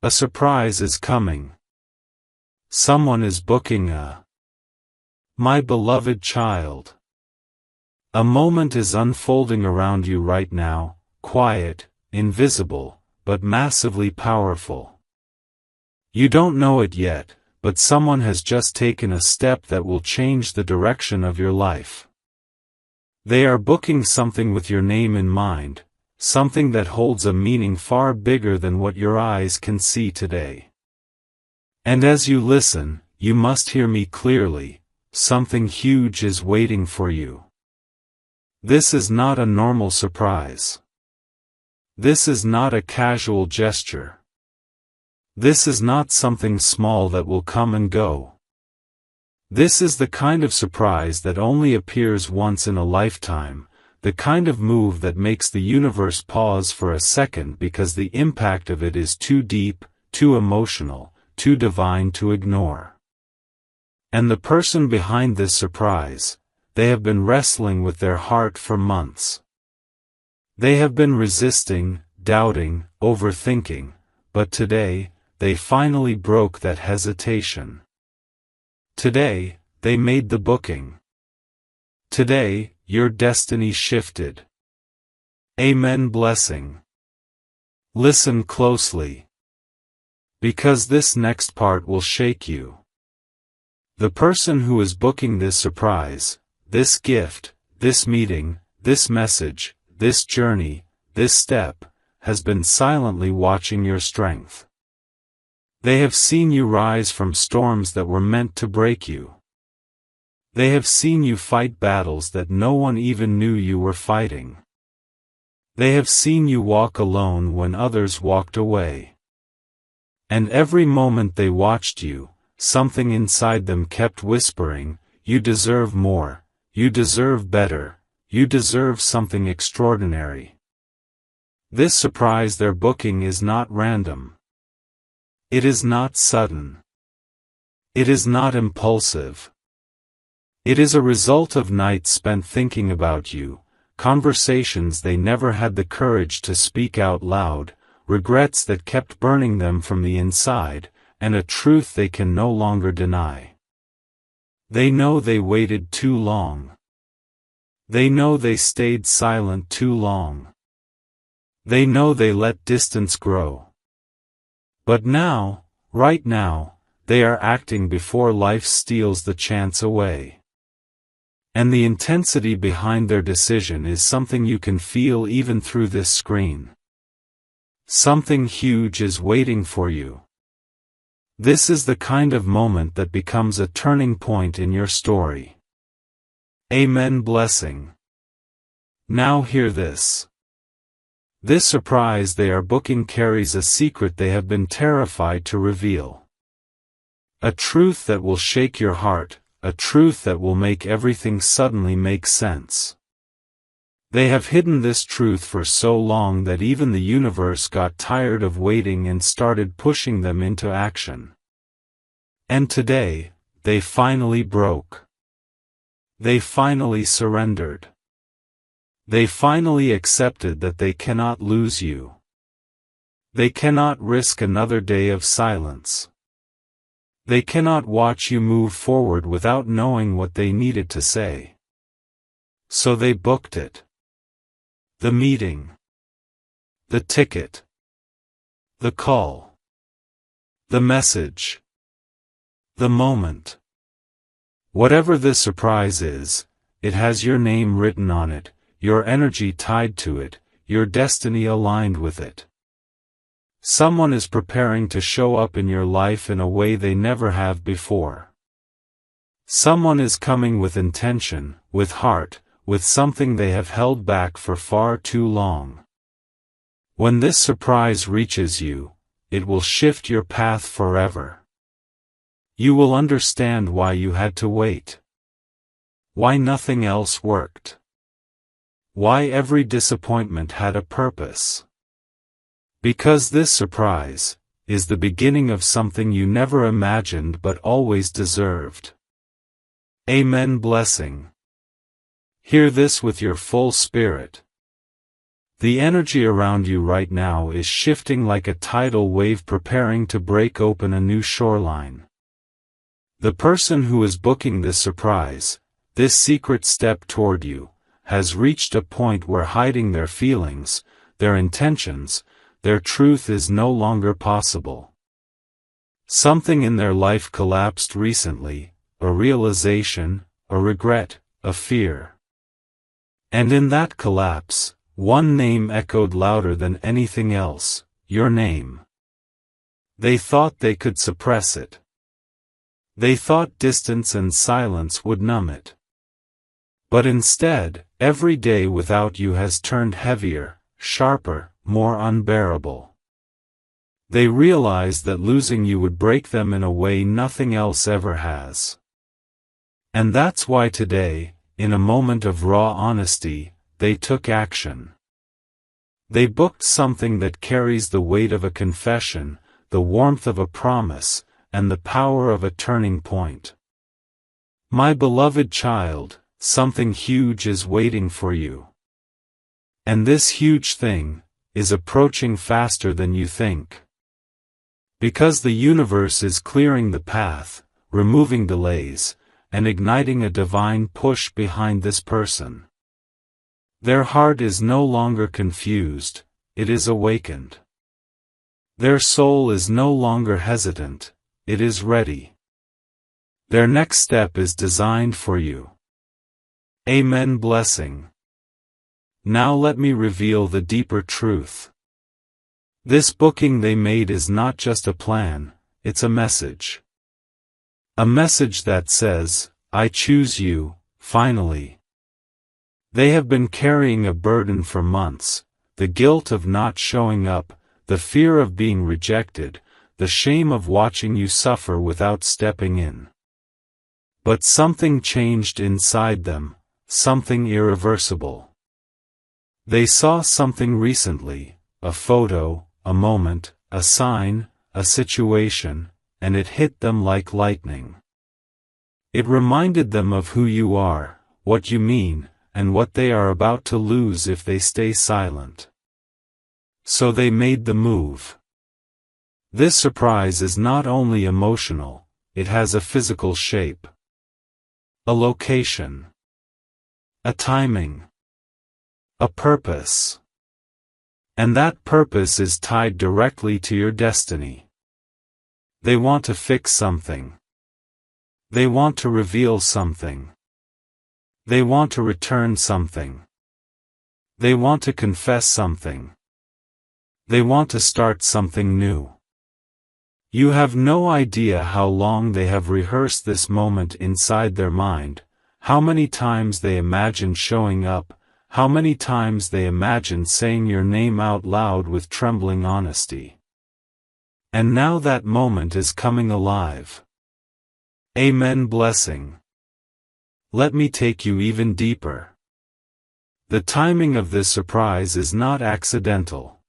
A surprise is coming. Someone is booking a My beloved child. A moment is unfolding around you right now, quiet, invisible, but massively powerful. You don't know it yet, but someone has just taken a step that will change the direction of your life. They are booking something with your name in mind, something that holds a meaning far bigger than what your eyes can see today. And as you listen, you must hear me clearly, something huge is waiting for you. This is not a normal surprise. This is not a casual gesture. This is not something small that will come and go. This is the kind of surprise that only appears once in a lifetime, the kind of move that makes the universe pause for a second because the impact of it is too deep, too emotional, too divine to ignore. And the person behind this surprise, they have been wrestling with their heart for months. They have been resisting, doubting, overthinking, but today, they finally broke that hesitation. Today, they made the booking. Today, your destiny shifted. Amen. Blessing. Listen closely. Because this next part will shake you. The person who is booking this surprise, this gift, this meeting, this message, this journey, this step, has been silently watching your strength. They have seen you rise from storms that were meant to break you. They have seen you fight battles that no one even knew you were fighting. They have seen you walk alone when others walked away. And every moment they watched you, something inside them kept whispering, "You deserve more, you deserve better, you deserve something extraordinary." This surprise they're booking is not random. It is not sudden. It is not impulsive. It is a result of nights spent thinking about you, conversations they never had the courage to speak out loud, regrets that kept burning them from the inside, and a truth they can no longer deny. They know they waited too long. They know they stayed silent too long. They know they let distance grow. But now, right now, they are acting before life steals the chance away. And the intensity behind their decision is something you can feel even through this screen. Something huge is waiting for you. This is the kind of moment that becomes a turning point in your story. Amen. Blessing. Now hear this. This surprise they are booking carries a secret they have been terrified to reveal. A truth that will shake your heart, a truth that will make everything suddenly make sense. They have hidden this truth for so long that even the universe got tired of waiting and started pushing them into action. And today, they finally broke. They finally surrendered. They finally accepted that they cannot lose you. They cannot risk another day of silence. They cannot watch you move forward without knowing what they needed to say. So they booked it. The meeting. The ticket. The call. The message. The moment. Whatever this surprise is, it has your name written on it, your energy tied to it, your destiny aligned with it. Someone is preparing to show up in your life in a way they never have before. Someone is coming with intention, with heart, with something they have held back for far too long. When this surprise reaches you, it will shift your path forever. You will understand why you had to wait. Why nothing else worked. Why every disappointment had a purpose. Because this surprise is the beginning of something you never imagined but always deserved. Amen. Blessing. Hear this with your full spirit. The energy around you right now is shifting like a tidal wave preparing to break open a new shoreline. The person who is booking this surprise, this secret step toward you, has reached a point where hiding their feelings, their intentions, their truth is no longer possible. Something in their life collapsed recently, a realization, a regret, a fear. And in that collapse, one name echoed louder than anything else, your name. They thought they could suppress it. They thought distance and silence would numb it. But instead, every day without you has turned heavier, sharper, more unbearable. They realized that losing you would break them in a way nothing else ever has. And that's why today, in a moment of raw honesty, they took action. They booked something that carries the weight of a confession, the warmth of a promise, and the power of a turning point. My beloved child, something huge is waiting for you. And this huge thing is approaching faster than you think. Because the universe is clearing the path, removing delays, and igniting a divine push behind this person. Their heart is no longer confused, it is awakened. Their soul is no longer hesitant, it is ready. Their next step is designed for you. Amen. Blessing. Now let me reveal the deeper truth. This booking they made is not just a plan, it's a message. A message that says, I choose you, finally. They have been carrying a burden for months, the guilt of not showing up, the fear of being rejected, the shame of watching you suffer without stepping in. But something changed inside them, something irreversible. They saw something recently, a photo, a moment, a sign, a situation, and it hit them like lightning. It reminded them of who you are, what you mean, and what they are about to lose if they stay silent. So they made the move. This surprise is not only emotional, it has a physical shape. A location. A timing. A purpose. And that purpose is tied directly to your destiny. They want to fix something. They want to reveal something. They want to return something. They want to confess something. They want to start something new. You have no idea how long they have rehearsed this moment inside their mind, how many times they imagined showing up, how many times they imagined saying your name out loud with trembling honesty. And now that moment is coming alive. Amen. Blessing. Let me take you even deeper. The timing of this surprise is not accidental.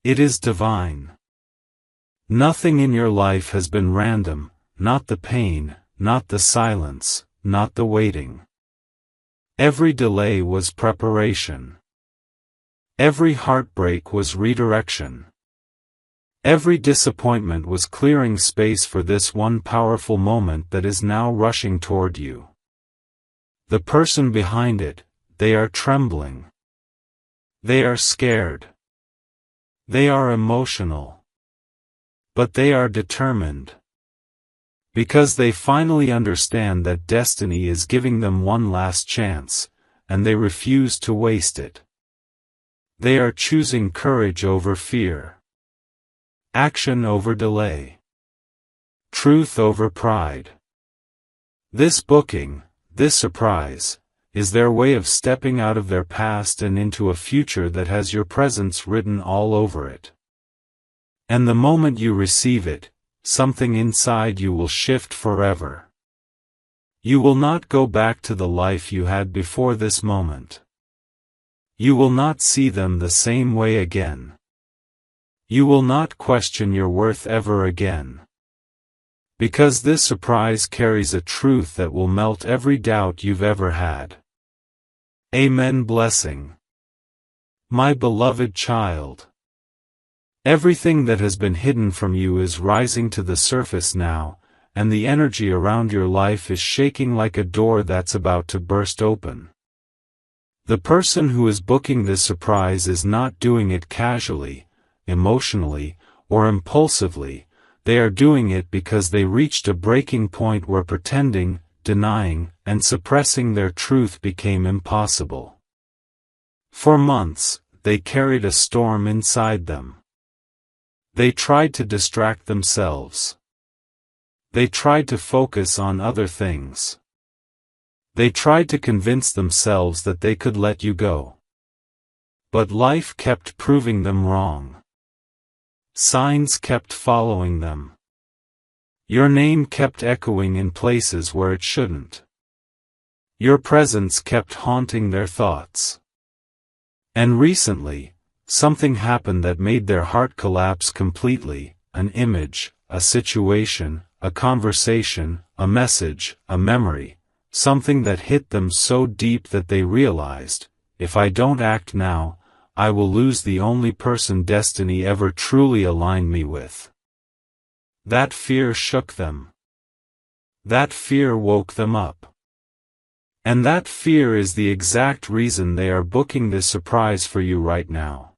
It is divine. Nothing in your life has been random, not the pain, not the silence, not the waiting. Every delay was preparation. Every heartbreak was redirection. Every disappointment was clearing space for this one powerful moment that is now rushing toward you. The person behind it, they are trembling. They are scared. They are emotional. But they are determined. Because they finally understand that destiny is giving them one last chance, and they refuse to waste it. They are choosing courage over fear. Action over delay. Truth over pride. This booking, this surprise, is their way of stepping out of their past and into a future that has your presence written all over it. And the moment you receive it, something inside you will shift forever. You will not go back to the life you had before this moment. You will not see them the same way again. You will not question your worth ever again. Because this surprise carries a truth that will melt every doubt you've ever had. Amen. Blessing. My beloved child. Everything that has been hidden from you is rising to the surface now, and the energy around your life is shaking like a door that's about to burst open. The person who is booking this surprise is not doing it casually, emotionally, or impulsively. They are doing it because they reached a breaking point where pretending, denying, and suppressing their truth became impossible. For months, they carried a storm inside them. They tried to distract themselves. They tried to focus on other things. They tried to convince themselves that they could let you go. But life kept proving them wrong. Signs kept following them. Your name kept echoing in places where it shouldn't. Your presence kept haunting their thoughts. And recently, something happened that made their heart collapse completely. An image, a situation, a conversation, a message, a memory, something that hit them so deep that they realized, if I don't act now, I will lose the only person destiny ever truly aligned me with. That fear shook them. That fear woke them up. And that fear is the exact reason they are booking this surprise for you right now.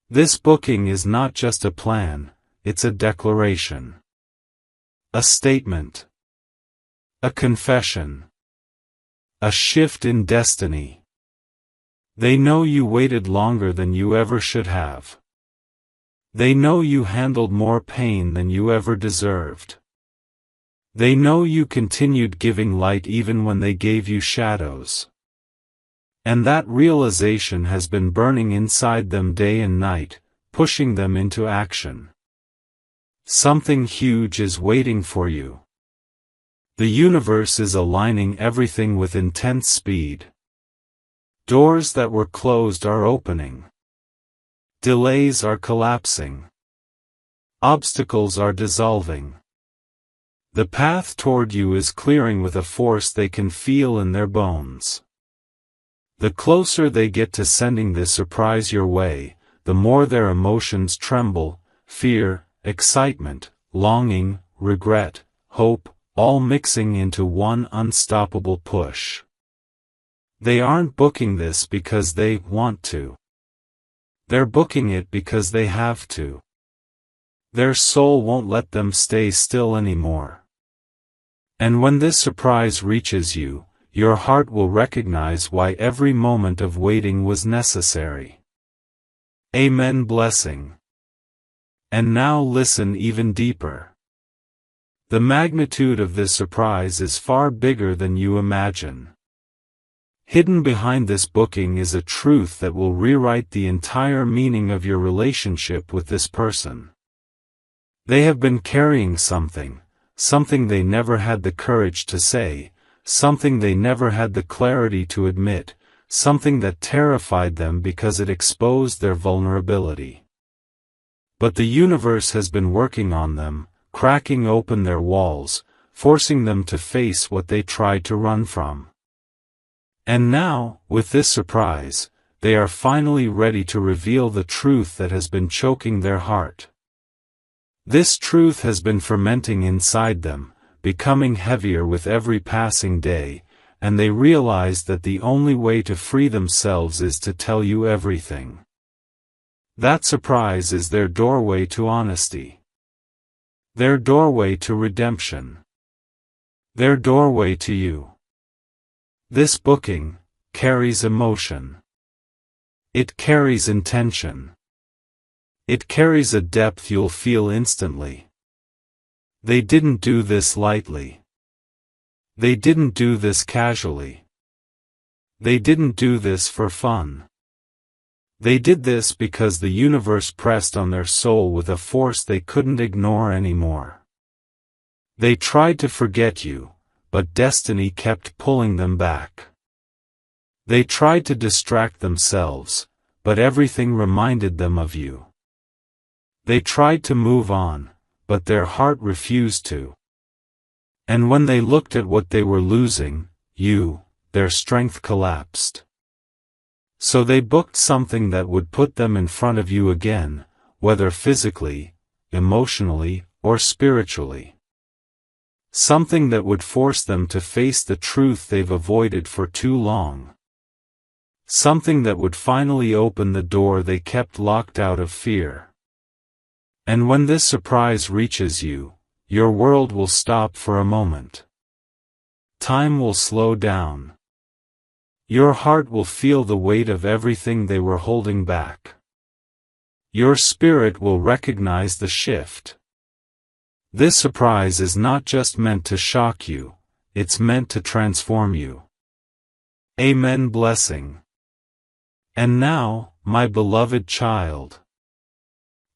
This booking is not just a plan, it's a declaration. A statement. A confession. A shift in destiny. They know you waited longer than you ever should have. They know you handled more pain than you ever deserved. They know you continued giving light even when they gave you shadows. And that realization has been burning inside them day and night, pushing them into action. Something huge is waiting for you. The universe is aligning everything with intense speed. Doors that were closed are opening. Delays are collapsing. Obstacles are dissolving. The path toward you is clearing with a force they can feel in their bones. The closer they get to sending this surprise your way, the more their emotions tremble, fear, excitement, longing, regret, hope, all mixing into one unstoppable push. They aren't booking this because they want to. They're booking it because they have to. Their soul won't let them stay still anymore. And when this surprise reaches you, your heart will recognize why every moment of waiting was necessary. Amen. Blessing. And now listen even deeper. The magnitude of this surprise is far bigger than you imagine. Hidden behind this booking is a truth that will rewrite the entire meaning of your relationship with this person. They have been carrying something they never had the courage to say, something they never had the clarity to admit, something that terrified them because it exposed their vulnerability. But the universe has been working on them, cracking open their walls, forcing them to face what they tried to run from. And now, with this surprise, they are finally ready to reveal the truth that has been choking their heart. This truth has been fermenting inside them, becoming heavier with every passing day, and they realize that the only way to free themselves is to tell you everything. That surprise is their doorway to honesty. Their doorway to redemption. Their doorway to you. This booking carries emotion. It carries intention. It carries a depth you'll feel instantly. They didn't do this lightly. They didn't do this casually. They didn't do this for fun. They did this because the universe pressed on their soul with a force they couldn't ignore anymore. They tried to forget you, but destiny kept pulling them back. They tried to distract themselves, but everything reminded them of you. They tried to move on, but their heart refused to. And when they looked at what they were losing, you, their strength collapsed. So they booked something that would put them in front of you again, whether physically, emotionally, or spiritually. Something that would force them to face the truth they've avoided for too long. Something that would finally open the door they kept locked out of fear. And when this surprise reaches you, your world will stop for a moment. Time will slow down. Your heart will feel the weight of everything they were holding back. Your spirit will recognize the shift. This surprise is not just meant to shock you, it's meant to transform you. Amen. Blessing. And now, my beloved child,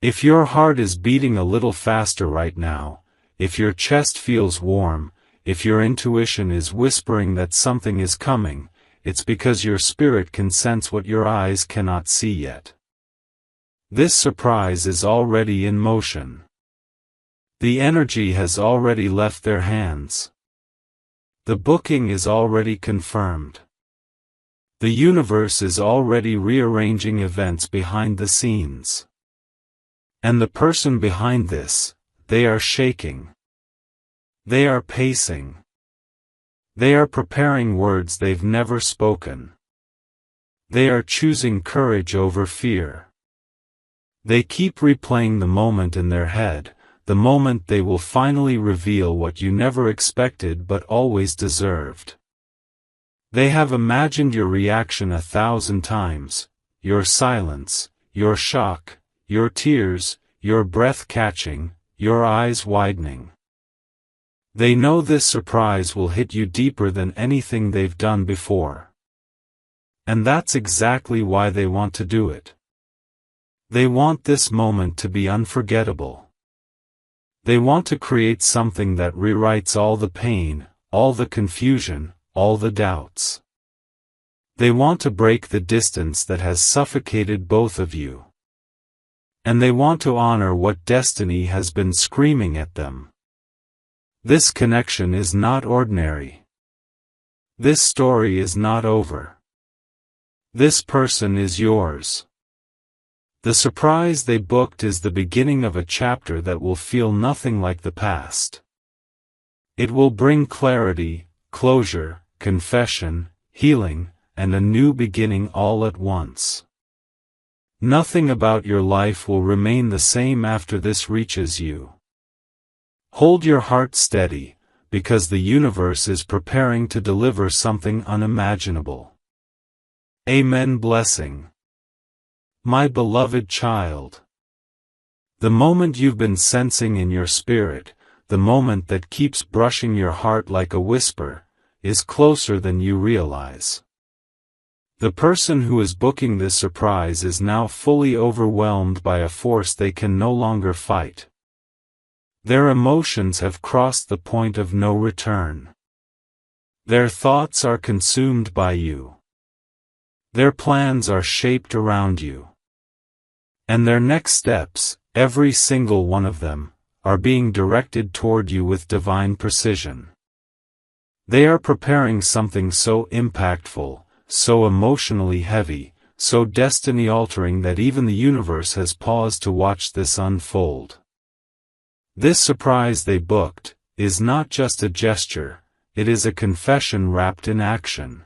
if your heart is beating a little faster right now, if your chest feels warm, if your intuition is whispering that something is coming, it's because your spirit can sense what your eyes cannot see yet. This surprise is already in motion. The energy has already left their hands. The booking is already confirmed. The universe is already rearranging events behind the scenes. And the person behind this, they are shaking. They are pacing. They are preparing words they've never spoken. They are choosing courage over fear. They keep replaying the moment in their head, the moment they will finally reveal what you never expected but always deserved. They have imagined your reaction 1,000 times, your silence, your shock, your tears, your breath catching, your eyes widening. They know this surprise will hit you deeper than anything they've done before. And that's exactly why they want to do it. They want this moment to be unforgettable. They want to create something that rewrites all the pain, all the confusion, all the doubts. They want to break the distance that has suffocated both of you. And they want to honor what destiny has been screaming at them. This connection is not ordinary. This story is not over. This person is yours. The surprise they booked is the beginning of a chapter that will feel nothing like the past. It will bring clarity, closure, confession, healing, and a new beginning all at once. Nothing about your life will remain the same after this reaches you. Hold your heart steady, because the universe is preparing to deliver something unimaginable. Amen. Blessing. My beloved child. The moment you've been sensing in your spirit, the moment that keeps brushing your heart like a whisper, is closer than you realize. The person who is booking this surprise is now fully overwhelmed by a force they can no longer fight. Their emotions have crossed the point of no return. Their thoughts are consumed by you. Their plans are shaped around you. And their next steps, every single one of them, are being directed toward you with divine precision. They are preparing something so impactful, so emotionally heavy, so destiny-altering that even the universe has paused to watch this unfold. This surprise they booked is not just a gesture, it is a confession wrapped in action.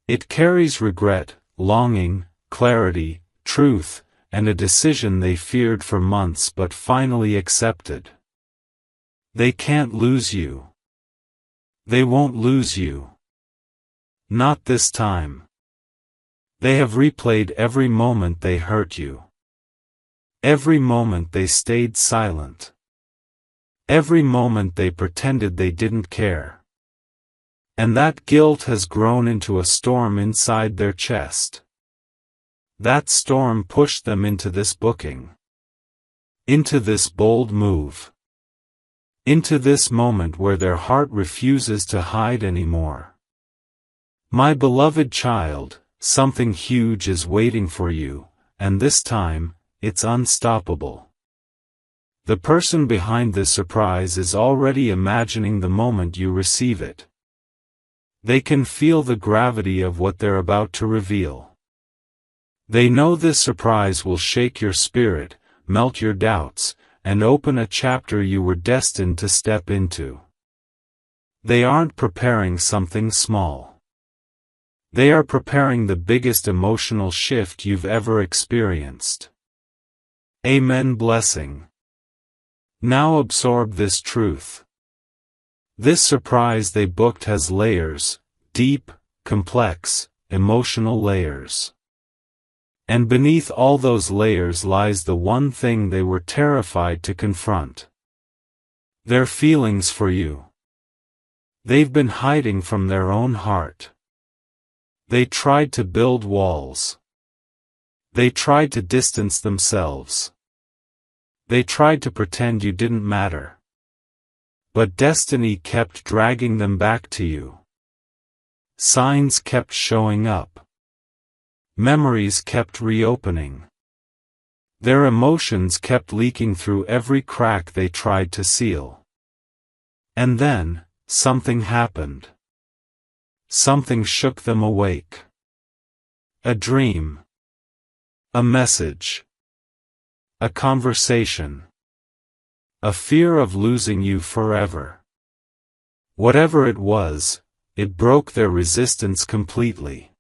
It carries regret, longing, clarity, truth, and a decision they feared for months but finally accepted. They can't lose you. They won't lose you. Not this time. They have replayed every moment they hurt you. Every moment they stayed silent. Every moment they pretended they didn't care. And that guilt has grown into a storm inside their chest. That storm pushed them into this booking. Into this bold move. Into this moment where their heart refuses to hide anymore. My beloved child, something huge is waiting for you, and this time, it's unstoppable. The person behind this surprise is already imagining the moment you receive it. They can feel the gravity of what they're about to reveal. They know this surprise will shake your spirit, melt your doubts, and open a chapter you were destined to step into. They aren't preparing something small. They are preparing the biggest emotional shift you've ever experienced. Amen. Blessing. Now absorb this truth. This surprise they booked has layers, deep, complex, emotional layers. And beneath all those layers lies the one thing they were terrified to confront. Their feelings for you. They've been hiding from their own heart. They tried to build walls. They tried to distance themselves. They tried to pretend you didn't matter. But destiny kept dragging them back to you. Signs kept showing up. Memories kept reopening. Their emotions kept leaking through every crack they tried to seal. And then, something happened. Something shook them awake. A dream. A message. A conversation. A fear of losing you forever. Whatever it was, it broke their resistance completely.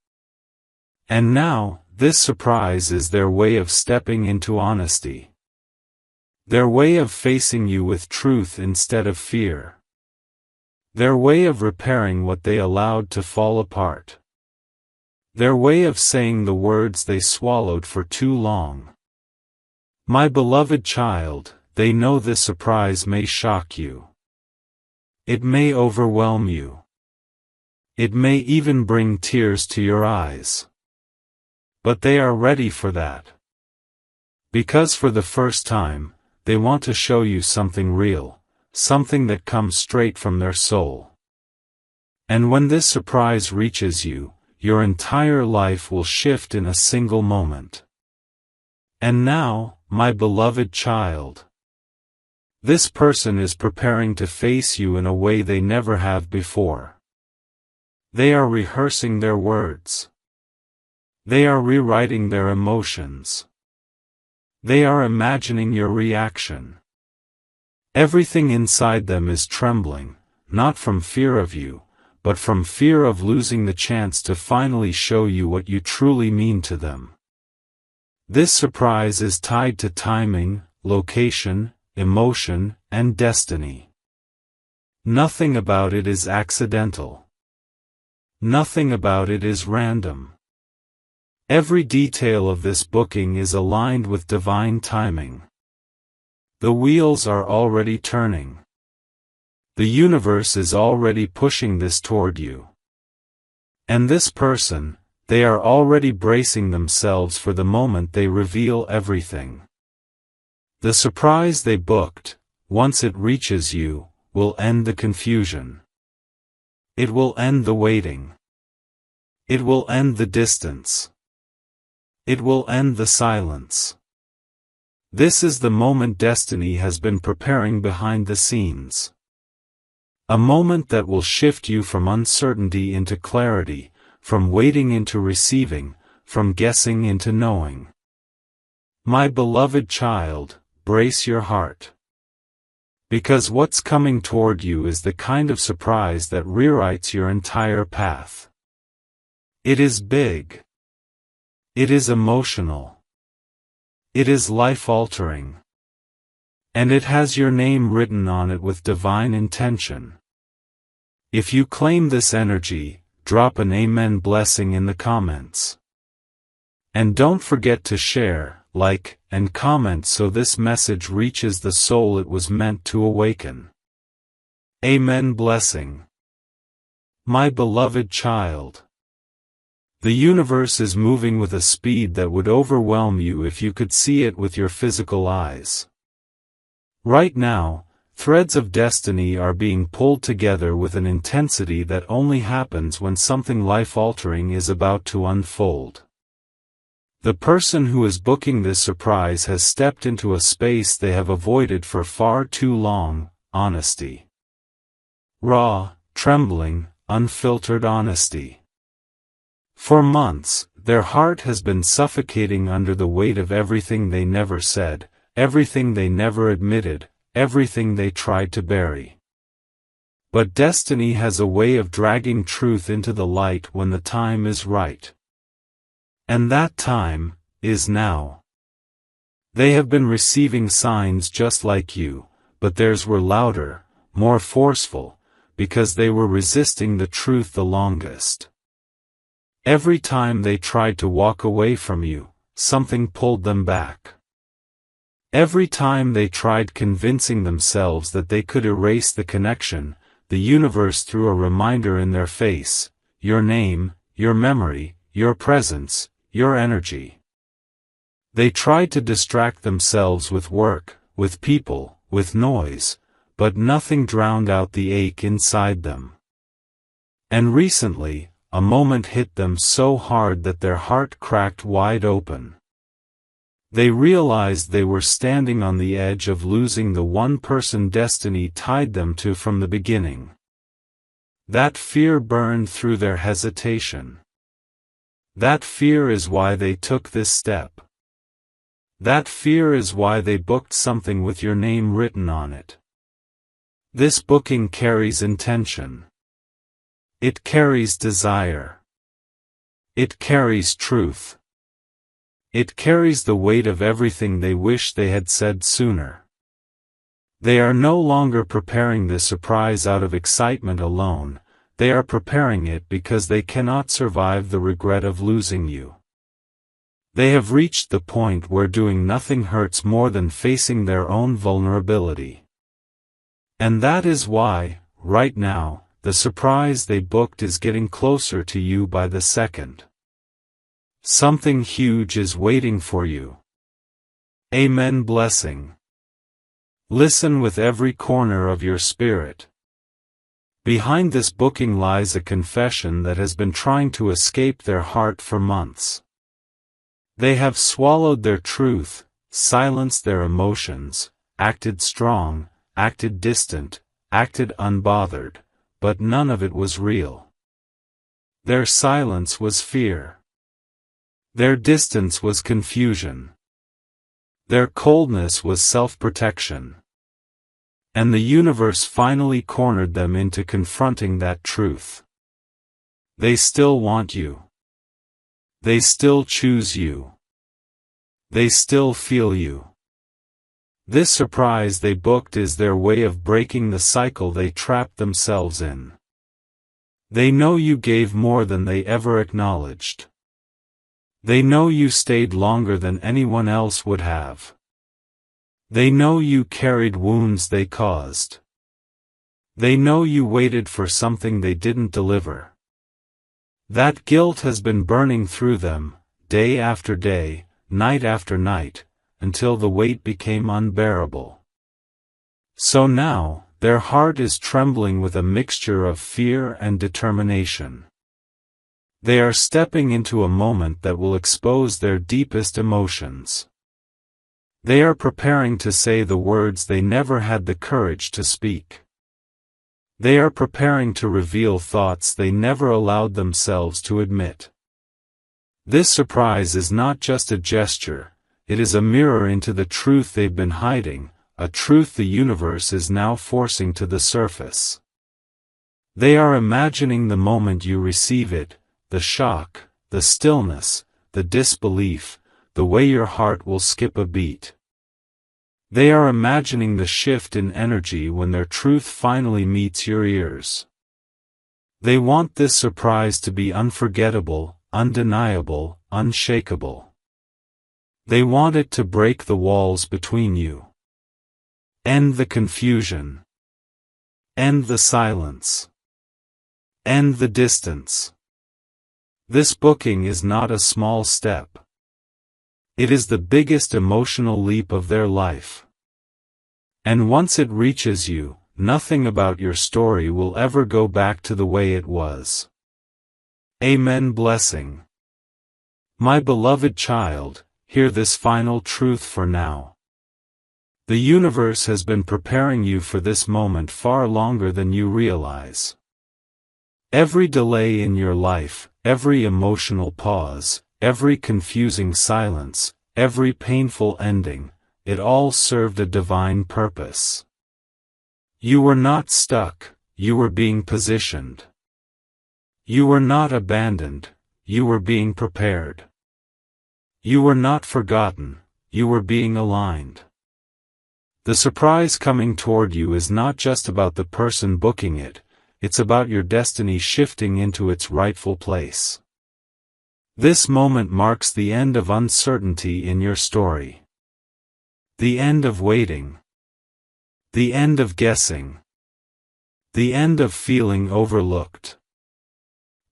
And now, this surprise is their way of stepping into honesty. Their way of facing you with truth instead of fear. Their way of repairing what they allowed to fall apart. Their way of saying the words they swallowed for too long. My beloved child, they know this surprise may shock you. It may overwhelm you. It may even bring tears to your eyes. But they are ready for that. Because for the first time, they want to show you something real, something that comes straight from their soul. And when this surprise reaches you, your entire life will shift in a single moment. And now, my beloved child, this person is preparing to face you in a way they never have before. They are rehearsing their words. They are rewriting their emotions. They are imagining your reaction. Everything inside them is trembling, not from fear of you, but from fear of losing the chance to finally show you what you truly mean to them. This surprise is tied to timing, location, emotion, and destiny. Nothing about it is accidental. Nothing about it is random. Every detail of this booking is aligned with divine timing. The wheels are already turning. The universe is already pushing this toward you. And this person, they are already bracing themselves for the moment they reveal everything. The surprise they booked, once it reaches you, will end the confusion. It will end the waiting. It will end the distance. It will end the silence. This is the moment destiny has been preparing behind the scenes. A moment that will shift you from uncertainty into clarity, from waiting into receiving, from guessing into knowing. My beloved child, brace your heart. Because what's coming toward you is the kind of surprise that rewrites your entire path. It is big. It is emotional. It is life-altering. And it has your name written on it with divine intention. If you claim this energy, drop an amen blessing in the comments. And don't forget to share, like, and comment so this message reaches the soul it was meant to awaken. Amen blessing. My beloved child. The universe is moving with a speed that would overwhelm you if you could see it with your physical eyes. Right now, threads of destiny are being pulled together with an intensity that only happens when something life-altering is about to unfold. The person who is booking this surprise has stepped into a space they have avoided for far too long: honesty. Raw, trembling, unfiltered honesty. For months, Their heart has been suffocating under the weight of everything they never said, everything they never admitted, everything they tried to bury. But destiny has a way of dragging truth into the light when the time is right. And that time is now. They have been receiving signs just like you, but theirs were louder, more forceful, because they were resisting the truth the longest. Every time they tried to walk away from you, something pulled them back. Every time they tried convincing themselves that they could erase the connection, the universe threw a reminder in their face: your name, your memory, your presence, your energy. They tried to distract themselves with work, with people, with noise, but nothing drowned out the ache inside them. And recently, a moment hit them so hard that their heart cracked wide open. They realized they were standing on the edge of losing the one person destiny tied them to from the beginning. That fear burned through their hesitation. That fear is why they took this step. That fear is why they booked something with your name written on it. This booking carries intention. It carries desire. It carries truth. It carries the weight of everything they wish they had said sooner. They are no longer preparing the surprise out of excitement alone, they are preparing it because they cannot survive the regret of losing you. They have reached the point where doing nothing hurts more than facing their own vulnerability. And that is why, right now, the surprise they booked is getting closer to you by the second. Something huge is waiting for you. Amen. Blessing. Listen with every corner of your spirit. Behind this booking lies a confession that has been trying to escape their heart for months. They have swallowed their truth, silenced their emotions, acted strong, acted distant, acted unbothered, but none of it was real. Their silence was fear. Their distance was confusion. Their coldness was self-protection. And the universe finally cornered them into confronting that truth. They still want you. They still choose you. They still feel you. This surprise they booked is their way of breaking the cycle they trapped themselves in. They know you gave more than they ever acknowledged. They know you stayed longer than anyone else would have. They know you carried wounds they caused. They know you waited for something they didn't deliver. That guilt has been burning through them, day after day, night after night, until the weight became unbearable. So now, their heart is trembling with a mixture of fear and determination. They are stepping into a moment that will expose their deepest emotions. They are preparing to say the words they never had the courage to speak. They are preparing to reveal thoughts they never allowed themselves to admit. This surprise is not just a gesture, it is a mirror into the truth they've been hiding, a truth the universe is now forcing to the surface. They are imagining the moment you receive it, the shock, the stillness, the disbelief, the way your heart will skip a beat. They are imagining the shift in energy when their truth finally meets your ears. They want this surprise to be unforgettable, undeniable, unshakable. They want it to break the walls between you. End the confusion. End the silence. End the distance. This booking is not a small step. It is the biggest emotional leap of their life. And once it reaches you, nothing about your story will ever go back to the way it was. Amen. Blessing. My beloved child, hear this final truth for now. The universe has been preparing you for this moment far longer than you realize. Every delay in your life, every emotional pause, every confusing silence, every painful ending, it all served a divine purpose. You were not stuck, you were being positioned. You were not abandoned, you were being prepared. You were not forgotten, you were being aligned. The surprise coming toward you is not just about the person booking it, it's about your destiny shifting into its rightful place. This moment marks the end of uncertainty in your story. The end of waiting. The end of guessing. The end of feeling overlooked.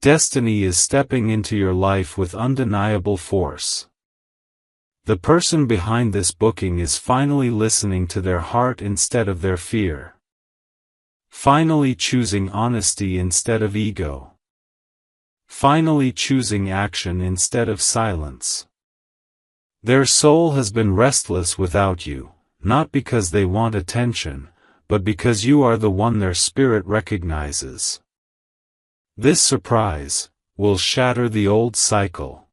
Destiny is stepping into your life with undeniable force. The person behind this booking is finally listening to their heart instead of their fear. Finally choosing honesty instead of ego. Finally choosing action instead of silence. Their soul has been restless without you, not because they want attention, but because you are the one their spirit recognizes. This surprise will shatter the old cycle.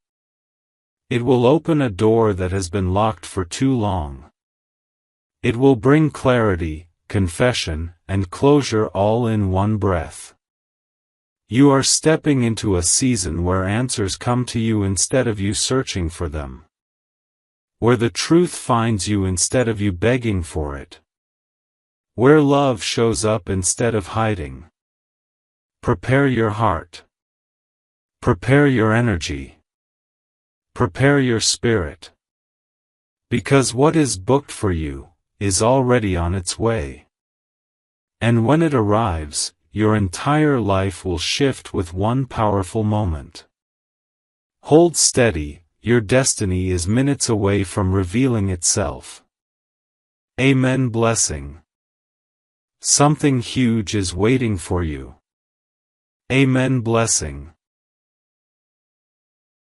It will open a door that has been locked for too long. It will bring clarity, confession, and closure all in one breath. You are stepping into a season where answers come to you instead of you searching for them. Where the truth finds you instead of you begging for it. Where love shows up instead of hiding. Prepare your heart. Prepare your energy. Prepare your spirit. Because what is booked for you is already on its way. And when it arrives, your entire life will shift with one powerful moment. Hold steady, your destiny is minutes away from revealing itself. Amen. Blessing. Something huge is waiting for you. Amen. Blessing.